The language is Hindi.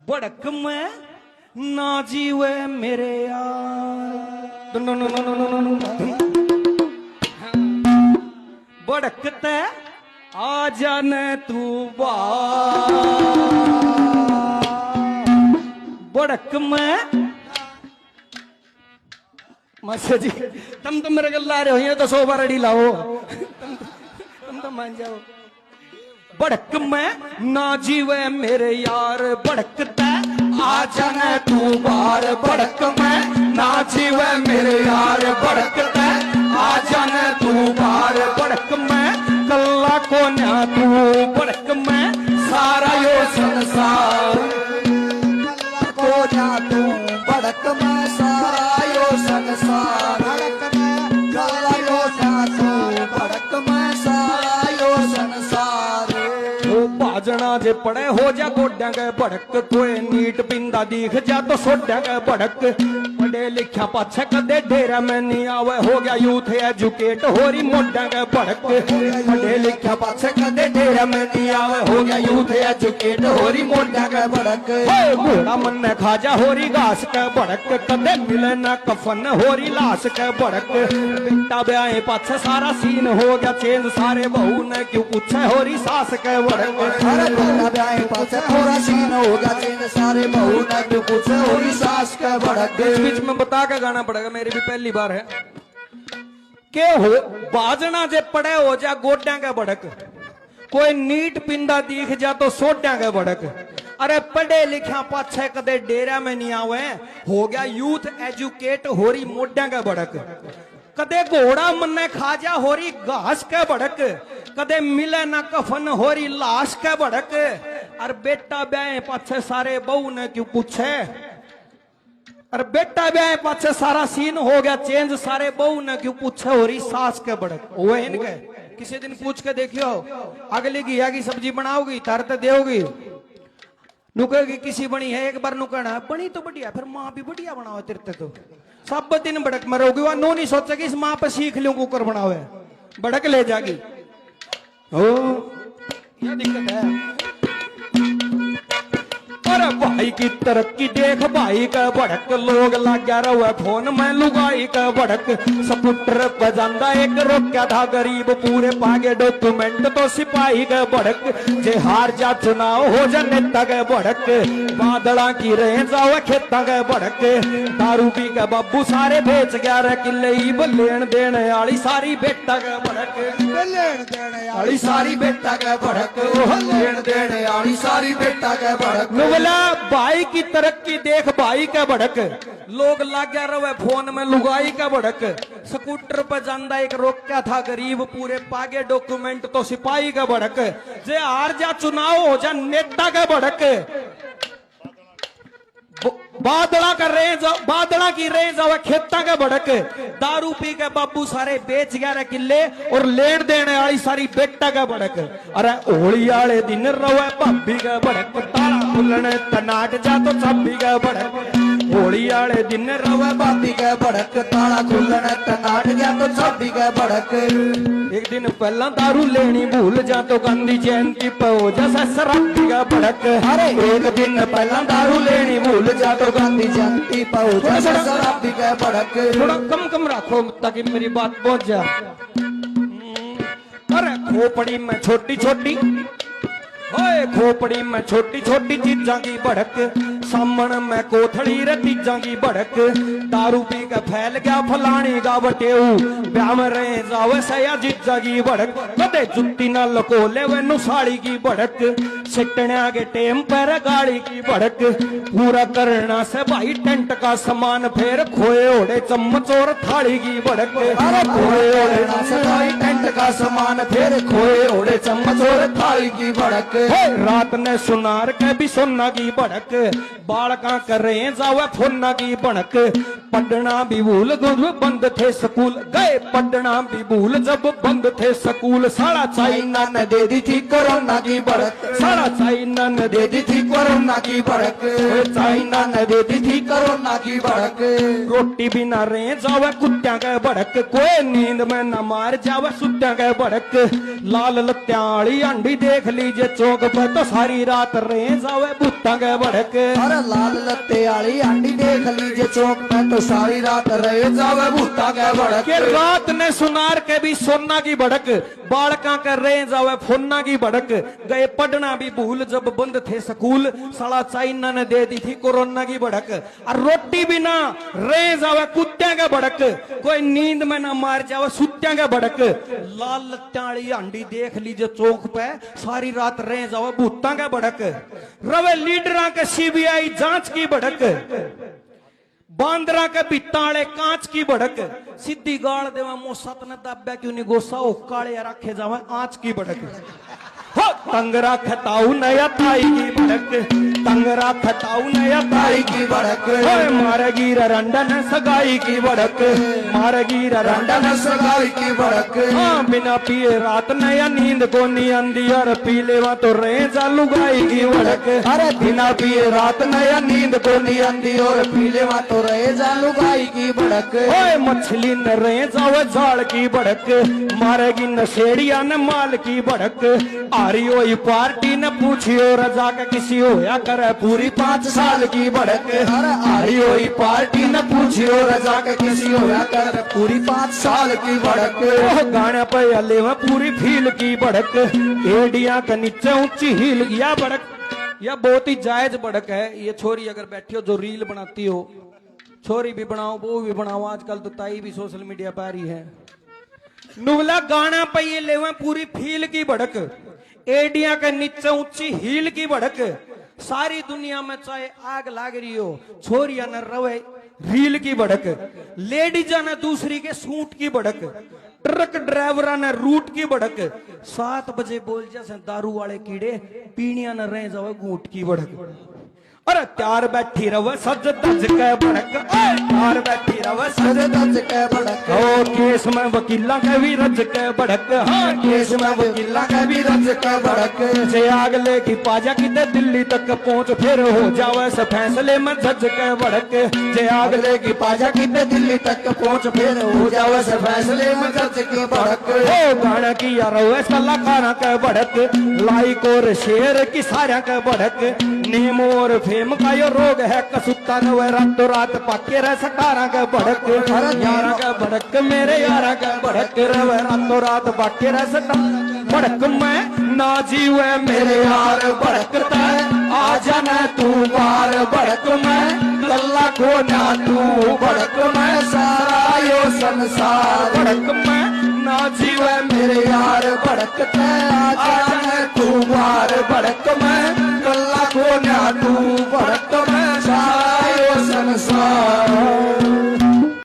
भड़क में ना जीवे मेरे यार, भड़कते आ जाने तू भड़क में मास्टर जी तुम तो मेरे गल ला रहे हो, ये तो 100 बार अड़ी लाओ, तुम तो मान जाओ। भड़क में ना जीवे मेरे यार, भड़कता आ जाने तू बार, भड़क में ना जीवे मेरे यार, भड़कता आ जाने तू बार, भड़क में कल्ला को ना तू, भड़क में सारा यो संसार, कल्ला को ना तू, भड़क में सारा यो संसार, भड़क में कल्ला को ना तू, भड़क में सारा यो संसार। वो बाजना जे पड़े हो जा गोड्या गए भड़क, कोई नीट पिंदा दिख जा तो सोड्या गए भड़क, पढ़े लिखा पाछे कदे डेरा में नहीं आवे, हो गया यूथ एजुकेट होरी मोड्या गए भड़क, पढ़े लिखा पाछे कदे डेरा में नहीं आवे, हो गया यूथ एजुकेट होरी मोड्या गए भड़क, घोड़ा मन ने खाजा होरी घास के भड़क, कदे मिले न कफन होरी लाश के भड़क, बेटा ब्याह पाछे सारा सीन हो गया चेंज, सारे बहू ने क्यों पूछे होरी सास के भड़क, अरे बेटा ब्याह पाछे पूरा सीन हो गया चेंज, सारे बहू ने क्यों पूछे होरी सास के भड़क। बीच में बता के गाना पड़ेगा, मेरी भी पहली बार है के हो बाजना जे पड़े हो जा गोड्या के भड़क, कोई नीट पिंदा दिख जा तो सोड्या के भड़क, अरे पढ़े लिखा पाछे कदे डेरा में नहीं आवे, हो गया यूथ एजुकेट होरी मोड्या के भड़क, कदे घोड़ा मन्ने खाजा होरी घास के भड़क, कदे मिले ना कफन होरी लाश के भड़क, अरे बेटा ब्याह पाछे सारे बहू ने क्यों पूछे, अरे बेटा ब्याह पाछे सारा सीन हो गया चेंज, सारे बहू ने क्यों पूछे होरी सास के भड़क, वो है इनके किसी दिन पूछ के देखियो, अगली घिया की सब्जी बनाओगी तरते देओगी, नुकेगी किसी बनी है एक बार नुकना बनी तो बढ़िया, फिर माँ भी बढ़िया बनाओ तिरते तो सब दिन भड़क मरोगी, वह नो नहीं सोचेगी इस माँ पे सीख लूं कुकर बनावे, भड़क ले जागी, ओ ये दिक्कत है। अरे भाई की तरक्की देख भाई का भड़क, लोग लगा रहा फोन में लुगाई का भड़क, स्कूटर बजांदा एक रोक्या था गरीब, पूरे पागे डॉक्यूमेंट तो सिपाही का भड़क, जे हार जा चुनाव हो जा नेता का भड़क, बादला की रहे जाओ खेता का भड़क, दारू पी के बाबू सारे बेच 11 किले लेन देने आली सारी बेटा का भड़क, लेन देने आली सारी बेटा का भड़क, लेन देने आली सारी बेटा का भड़क। भाई की तरक्की देख भाई का भड़क, लोग लाग्या रहे फोन में लुगाई का भड़क, स्कूटर पर जांदा एक रोक्या था गरीब, पूरे पागे डॉक्यूमेंट तो सिपाही का भड़क, जे हार जा चुनाव हो जा नेता का भड़क, बादला की रेंज आवे खेता का भड़क, दारू पी के बाबू सारे बेच 11 किले और लेन देने वाली सारी बेटा का भड़क, अरे होली वाले दिन रवे भाभी का भड़क, ताला खुलने तनाट जा तो चाबी का भड़क, होली वाले दिन रवे भाभी का भड़क, ताला खुलने तनाट जा तो चाबी का भड़क, एक दिन पहला दारू लेनी भूल जा तो गांधी जयंती पे हो जा शराबी का भड़क, अरे एक दिन पहला दारू लेनी भूल जा तो गांधी जयंती पे हो जा शराबी का भड़क। थोड़ा कम कम रखो ताकि मेरी बात पहुंच जा। अरे खोपड़ी में छोटी छोटी, ओए खोपड़ी में छोटी छोटी चीजा की भड़क, सामन में कोथड़ी रे तीजा की भड़क, दारू पी के फैल गया फलानी का बटेऊ, ब्याह में रहे जावे सया जीजा की भड़क, कदे जुत्ती न लकोले वेनु साड़ी की भड़क, सिटने के टेम पर गाड़ी की भड़क, पूरा करना से भाई टेंट का सामान, फिर खोए ओढ़े चम्मच और थाली की भड़क, अरे खोए ओढ़े से भाई टेंट का सामान, फिर खोए ओढ़े चम्मच और थाली की भड़क, रात ने सुनार के भी सोना की भड़क, बालका कर रहे जावे फोना की भड़क पढ़ना भी भूल जब बंद थे स्कूल गए पढ़ना भी भूल जब बंद थे स्कूल सारा चाइना ने दे दी थी कोरोना की भड़क सारा चाइना ने दे दी थी कोरोना की भड़क चाइना ने दे दी थी कोरोना की भड़क रोटी भी ना रहे जावे कुत्तियां के भड़क कोई नींद में न मार जावे सुत्तियां के भड़क लाल लत्याली अंडी देख लीजिए चौक पर तो सारी रात रहे जावे भूतां के भड़क अरे लाल लत्ते वाली आंटी देख लीजिए चौक पे तो सारी रात रहे जावे भूता के भड़क के रात ने सुनार के भी सोना की भड़क बालका कर रहे जावे फोना की भड़क गए पढ़ना भी भूल जब बंद थे स्कूल साला चाइना ने दे दी थी कोरोना की भड़क और रोटी भी ना रहे जावे कुत्तियां का भड़क कोई नींद में ना मार जावे सुत्तियां का भड़क लाल लत्याली अंडी देख लीजिए चौक पे सारी रात रहे जावे भूतां का भड़क रवे लीडरा के सीबीआई जांच की भड़क बांदरा के बिताले कांच की भड़क सीधी गाल देवा मोसा तने दाब्या क्यों नहीं गोसा ओ काले रखे जावे आंच की भड़क हो तंगरा खताऊ नया ताई की भड़क तंगरा खताऊ नया ताई की भड़क मारगीर रंडन सगाई की भड़क मारगीर रंडन सगाई की भड़क हाँ बिना पिए रात नया नींद को नी आंदी और पी लेवा तो रहे चालू गाई की भड़क अरे बिना पिए रात नया नींद को नी आंदी और पी लेवा तो रहे जालू गाई की भड़क ओए मछली न रहे जावे जाल की भड़क मारेगी नशेड़िया न माल की भड़क आरी हुई पार्टी न पूछियो रजा के किसी होया करे पूरी 5 साल की भड़क अरे आरी हुई पार्टी न पूछियो रजा के किसी होया करे पूरी 5 साल की भड़क गाने पे अले में पूरी फील की भड़क एडिया के नीचे ऊंची हील या भड़क यह बहुत ही जायज भड़क है ये छोरी अगर बैठी हो जो रील बनाती हो छोरी भी बनाओ वो भी बनाओ आजकल तो ताई भी सोशल मीडिया पर आ रही है नुवला गाना पे ये लेवा पूरी फील की भड़क एडिया के नीचे ऊंची हील की भड़क सारी दुनिया में चाहे आग लाग रही हो छोरिया न रवे रील की भड़क लेडीजा ने दूसरी के सूट की भड़क ट्रक ड्राइवरा ने रूट की भड़क 7 बजे बोल जैसे दारू वाले कीड़े पीणिया न रह जावे घूट की भड़क अरे त्यार बैठी रवे सज धज के भड़क त्यार बैठी रवे सज धज के भड़क ओ केस में वकीला के भी रज के भड़क हाँ केस में वकीला के भी रज के भड़क जे आग लेके पाजा किते दिल्ली तक पहुंच फिर हो जावे से फैसले में जज के भड़क जे आग लेके पाजा किते दिल्ली तक पहुंच फिर हो जावे से फैसले में जज की भड़क ओ गाना की यार वे सलाखाना के भड़क लाइक और शेर की सारा के भड़क नीम और फेम का यो रोग है कसुत्ता न वे रातों रात पाके रह सटारा का भड़क यारा का भड़क मेरे यारा का भड़क रवे रातों रात पाके रह सटा भड़क मैं ना जीवे मेरे यार भड़कता आ जाना तू बार भड़क मैं लल्ला को ना तू भड़क मैं सारा यो संसार भड़क मैं ना जीवे मेरे यार भड़कता आ जाना तू बार भड़क मैं लल्ला को ना तू भड़क मैं सारा यो संसार